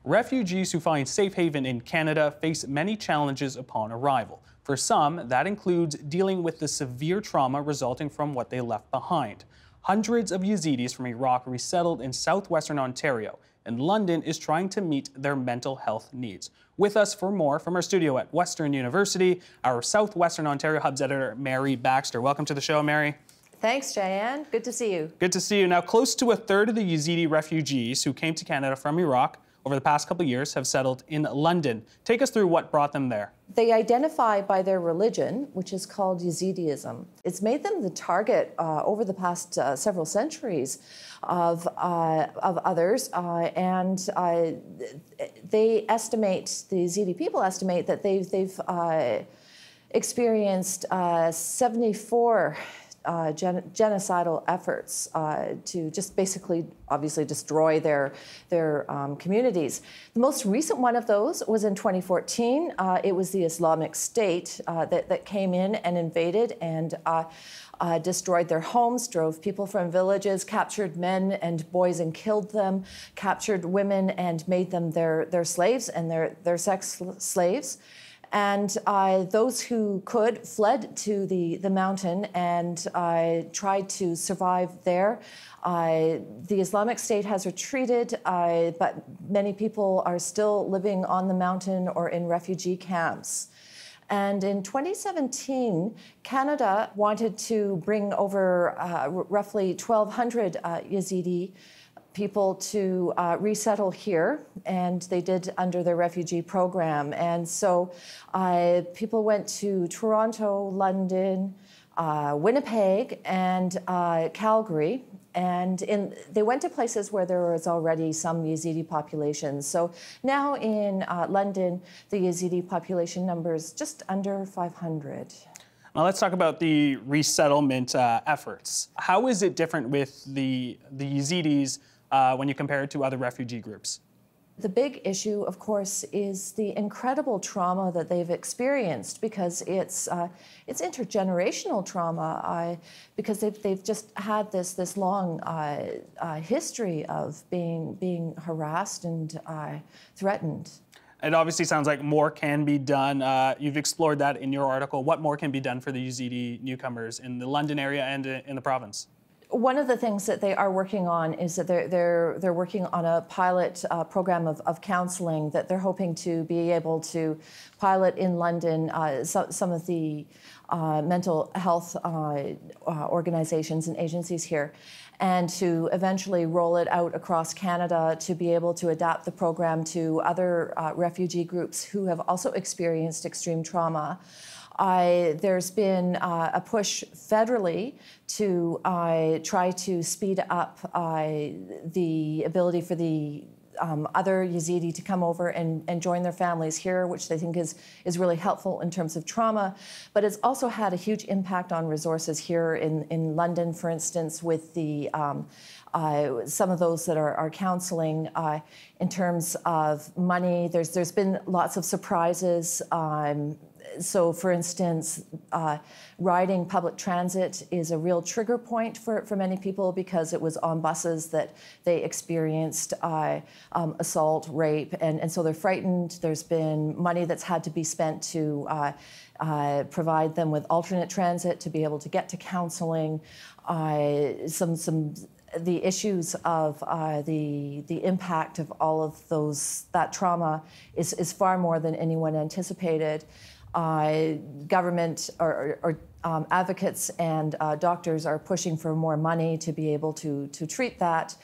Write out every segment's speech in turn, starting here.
Refugees who find safe haven in Canada face many challenges upon arrival. For some, that includes dealing with the severe trauma resulting from what they left behind. Hundreds of Yazidis from Iraq resettled in southwestern Ontario, and London is trying to meet their mental health needs. With us for more from our studio at Western University, our Southwestern Ontario Hub's editor, Mary Baxter. Welcome to the show, Mary. Thanks, Jayan. Good to see you. Good to see you. Now, close to a third of the Yazidi refugees who came to Canada from Iraq over the past couple of years have settled in London. Take us through what brought them there. They identify by their religion, which is called Yazidism. It's made them the target over the past several centuries of others, and they estimate, the Yazidi people estimate that they've experienced 74 genocidal efforts to just basically, obviously, destroy their communities. The most recent one of those was in 2014. It was the Islamic State that came in and invaded and destroyed their homes, drove people from villages, captured men and boys and killed them, captured women and made them their slaves and their sex slaves. And those who could fled to the mountain and tried to survive there. The Islamic State has retreated, but many people are still living on the mountain or in refugee camps. And in 2017, Canada wanted to bring over roughly 1,200 Yazidi people to resettle here, and they did under their refugee program. And so people went to Toronto, London, Winnipeg, and Calgary, and they went to places where there was already some Yazidi population. So now in London, the Yazidi population numbers just under 500. Now let's talk about the resettlement efforts. How is it different with the Yazidis when you compare it to other refugee groups? The big issue, of course, is the incredible trauma that they've experienced, because it's intergenerational trauma, because they've just had this long history of being harassed and threatened. It obviously sounds like more can be done. You've explored that in your article. What more can be done for the Yazidi newcomers in the London area and in the province? One of the things that they are working on is that they're working on a pilot program of counseling that they're hoping to be able to pilot in London. Some of the mental health organizations and agencies here, and to eventually roll it out across Canada to be able to adapt the program to other refugee groups who have also experienced extreme trauma. There's been a push federally to try to speed up the ability for the other Yazidi to come over and join their families here, which they think is really helpful in terms of trauma. But it's also had a huge impact on resources here in London, for instance, with the some of those that are counseling in terms of money. There's been lots of surprises. So, for instance, riding public transit is a real trigger point for many people, because it was on buses that they experienced assault, rape, and so they're frightened. There's been money that's had to be spent to provide them with alternate transit to be able to get to counseling. The issues of the impact of all of that trauma is far more than anyone anticipated. Government or advocates and doctors are pushing for more money to be able to treat that.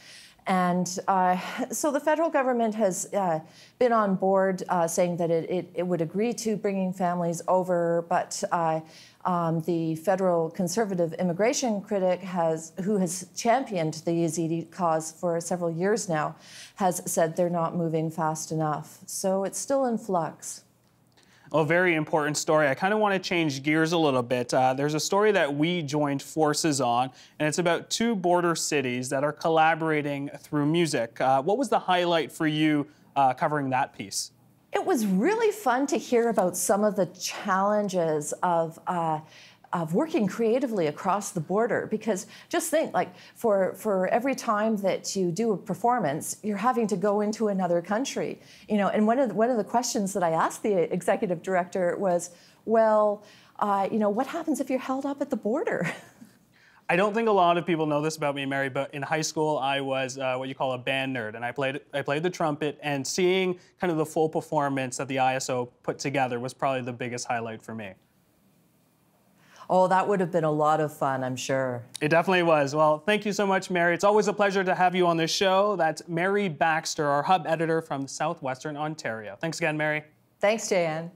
And so the federal government has been on board saying that it would agree to bringing families over, but the federal conservative immigration critic who has championed the Yazidi cause for several years now, has said they're not moving fast enough. So it's still in flux. A very important story. I kind of want to change gears a little bit. There's a story that we joined forces on, and it's about two border cities that are collaborating through music. What was the highlight for you covering that piece? It was really fun to hear about some of the challenges of of working creatively across the border, because just think, like, for every time that you do a performance, you're having to go into another country, you know. And one of the questions that I asked the executive director was, well, you know, what happens if you're held up at the border? I don't think a lot of people know this about me, Mary, but in high school I was what you call a band nerd, and I played the trumpet, and seeing kind of the full performance that the ISO put together was probably the biggest highlight for me. Oh, that would have been a lot of fun, I'm sure. It definitely was. Well, thank you so much, Mary. It's always a pleasure to have you on this show. That's Mary Baxter, our hub editor from Southwestern Ontario. Thanks again, Mary. Thanks, Jan.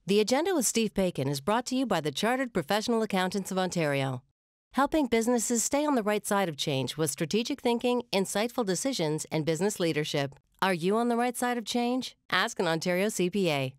The Agenda with Steve Paikin is brought to you by the Chartered Professional Accountants of Ontario, helping businesses stay on the right side of change with strategic thinking, insightful decisions, and business leadership. Are you on the right side of change? Ask an Ontario CPA.